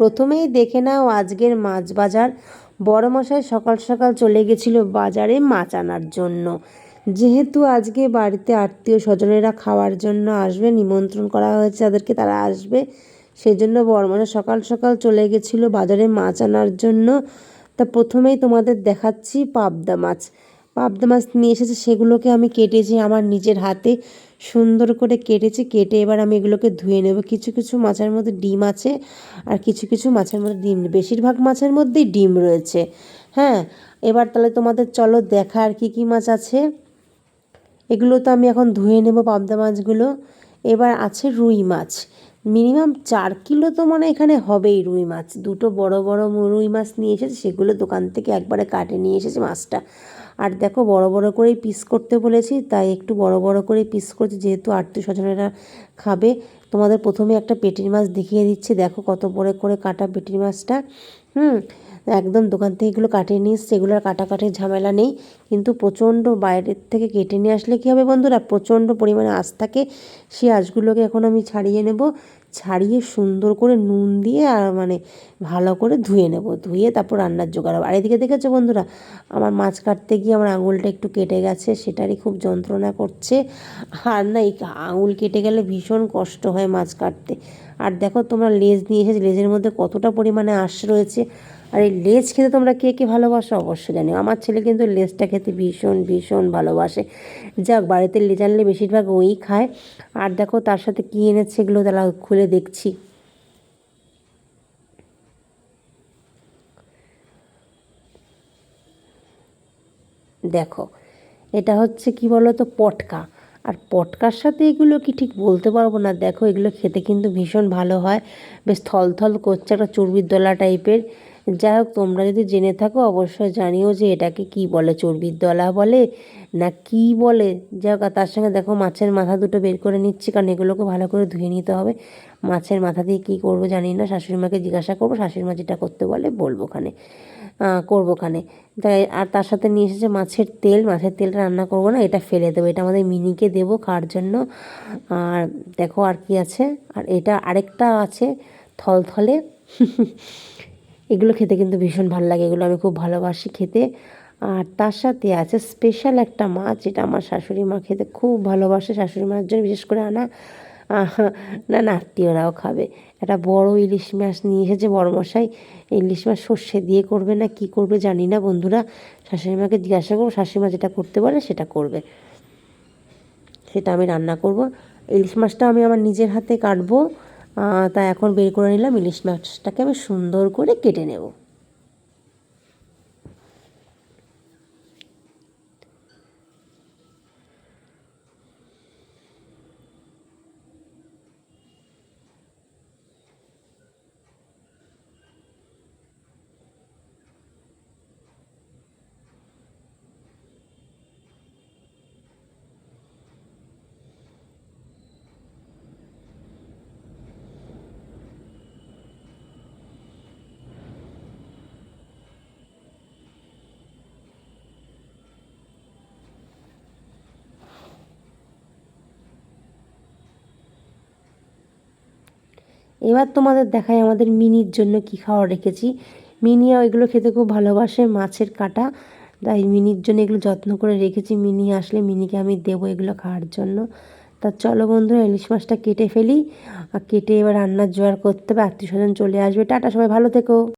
প্রথমেই দেখে নাও আজকের মাছ বাজার। বড়মশাই সকাল সকাল চলে গেছিল বাজারে মাছ আনার জন্য। যেহেতু আজকে বাড়িতে আত্মীয় স্বজনেরা খাওয়ার জন্য আসবে, নিমন্ত্রণ করা হয়েছে তাদেরকে, তারা আসবে, সেই জন্য বড়মশাই সকাল সকাল চলে গেছিল বাজারে মাছ আনার জন্য। তা প্রথমেই তোমাদের দেখাচ্ছি পাবদা মাছ। পাবদা মাছ নিয়ে এসেছে, সেগুলোকে আমি কেটেছি আমার নিজের হাতে, সুন্দর করে কেটেছি। কেটে এবার আমি এগুলোকে ধুয়ে নেব। কিছু কিছু মাছের মধ্যে ডিম আছে, আর কিছু কিছু মাছের মধ্যে ডিম, বেশিরভাগ মাছের মধ্যেই ডিম রয়েছে। হ্যাঁ, এবার তাহলে তোমাদের চলো দেখা আর কী কী মাছ আছে। এগুলো তো আমি এখন ধুয়ে নেব পাবদা মাছগুলো। এবার আছে রুই মাছ, মিনিমাম 4 কিলো তো মানে এখানে হবেই রুই মাছ। দুটো বড় বড় রুই মাছ নিয়ে এসেছে, সেগুলো দোকান থেকে একবারে কাটে নিয়ে এসেছে মাছটা। আর দেখো বড় বড় করেই পিস করতে বলেছি, তাই একটু বড় বড় করে পিস করছি, যেহেতু আত্মীয় স্বজনেরা খাবে। তোমাদের প্রথমে একটা পেটির মাছ দেখিয়ে দিচ্ছি, দেখো কত বড় করে কাটা পেটির মাছটা। একদম দোকান থেকে এগুলো কাটিয়ে নিয়ে এসছে, এগুলোর কাটাকাটির ঝামেলা নেই। কিন্তু প্রচণ্ড বাইরের থেকে কেটে নিয়ে আসলে কী হবে বন্ধুরা, প্রচণ্ড পরিমাণে আঁশ থাকে। সেই আঁশগুলোকে এখন আমি ছাড়িয়ে নেব। ছাড়িয়ে সুন্দর করে নুন দিয়ে আর মানে ভালো করে ধুয়ে নেব। ধুয়ে তারপর রান্নার জোগাড় হবে। আর এদিকে দেখেছো বন্ধুরা, আমার মাছ কাটতে গিয়ে আমার আঙুলটা একটু কেটে গেছে, সেটারই খুব যন্ত্রণা করছে। আর না, এই আঙুল কেটে গেলে ভীষণ কষ্ট হয় মাছ কাটতে। আর দেখো তোমরা লেজ নিয়ে এসেছি, লেজের মধ্যে কতটা পরিমাণে আঁশ রয়েছে। আর এই লেজ খেতে তোমরা কে কে ভালোবাসো অবশ্যই জানিও। আমার ছেলে কিন্তু লেজটা খেতে ভীষণ ভীষণ ভালোবাসে। যাক, বাড়িতে লেজ আনলে বেশিরভাগ ওই খায়। আর দেখো তার সাথে কী এনেছে, এগুলো তারা খুলে দেখছি। দেখো, এটা হচ্ছে কি বলো তো, পটকা। আর পটকার সাথে এগুলো কি ঠিক বলতে পারবো না। দেখো এগুলো খেতে কিন্তু ভীষণ ভালো হয়, বেশ থলথল করছে, একটা চর্বির দলা টাইপের। যাই হোক, তোমরা যদি জেনে থাকো অবশ্যই জানিও যে এটাকে কি বলে, চর্বির দলা বলে না কি বলে। যাই হোক, আর তার সঙ্গে দেখো মাছের মাথা দুটো বের করে নিচ্ছি, কারণ এগুলোকে ভালো করে ধুয়ে নিতে হবে। মাছের মাথা দিয়ে কী করবো জানি না, শাশুড়িমাকে জিজ্ঞাসা করবো, শাশুড়িমা যেটা করতে বলে বলবো ওখানে, করবো ওখানে। তাই আর তার সাথে নিয়ে এসেছে মাছের তেল। মাছের তেলটা রান্না করবো না, এটা ফেলে দেবো, এটা আমাদের মিনিকে দেবো খাওয়ার জন্য। আর দেখো আর কি আছে, আর এটা আরেকটা আছে থলথলে। এগুলো খেতে কিন্তু ভীষণ ভালো লাগে, এগুলো আমি খুব ভালোবাসি খেতে। আর তার সাথে আছে স্পেশাল একটা মাছ, যেটা আমার শাশুড়ি মা খেতে খুব ভালোবাসে, শাশুড়ি মার জন্য বিশেষ করে আনা। না না, আত্মীয়রাও খাবে। একটা বড় ইলিশ মাছ নিয়ে এসেছে বড়মশাই। ইলিশ মাছ সর্ষে দিয়ে করবে না কি করবে জানি না বন্ধুরা, শাশুড়ি মাকে জিজ্ঞাসা করবো, শাশুড়ি মা যেটা করতে বলে সেটা করবে, সেটা আমি রান্না করব। ইলিশ মাছটা আমি আমার নিজের হাতে কাটবো, তা এখন বের করে নিলাম। ইলিশ মাছটাকে আমি সুন্দর করে কেটে নেব। এবার তোমাদের দেখাই আমাদের মিনির জন্য কি খাবার রেখেছি। মিনিও এগুলো খেতে খুব ভালোবাসে, মাছের কাটা, তাই মিনির জন্য এগুলো যত্ন করে রেখেছি। মিনি আসলে মিনিকে আমি দেবো এগুলো খাওয়ার জন্য। তা চলো বন্ধুরা, ইলিশ মাছটা কেটে ফেলি। আর কেটে এবার রান্নার জোগাড় করতে হবে, আত্মীয় স্বজন চলে আসবে। টাটা, সবাই ভালো থেকো।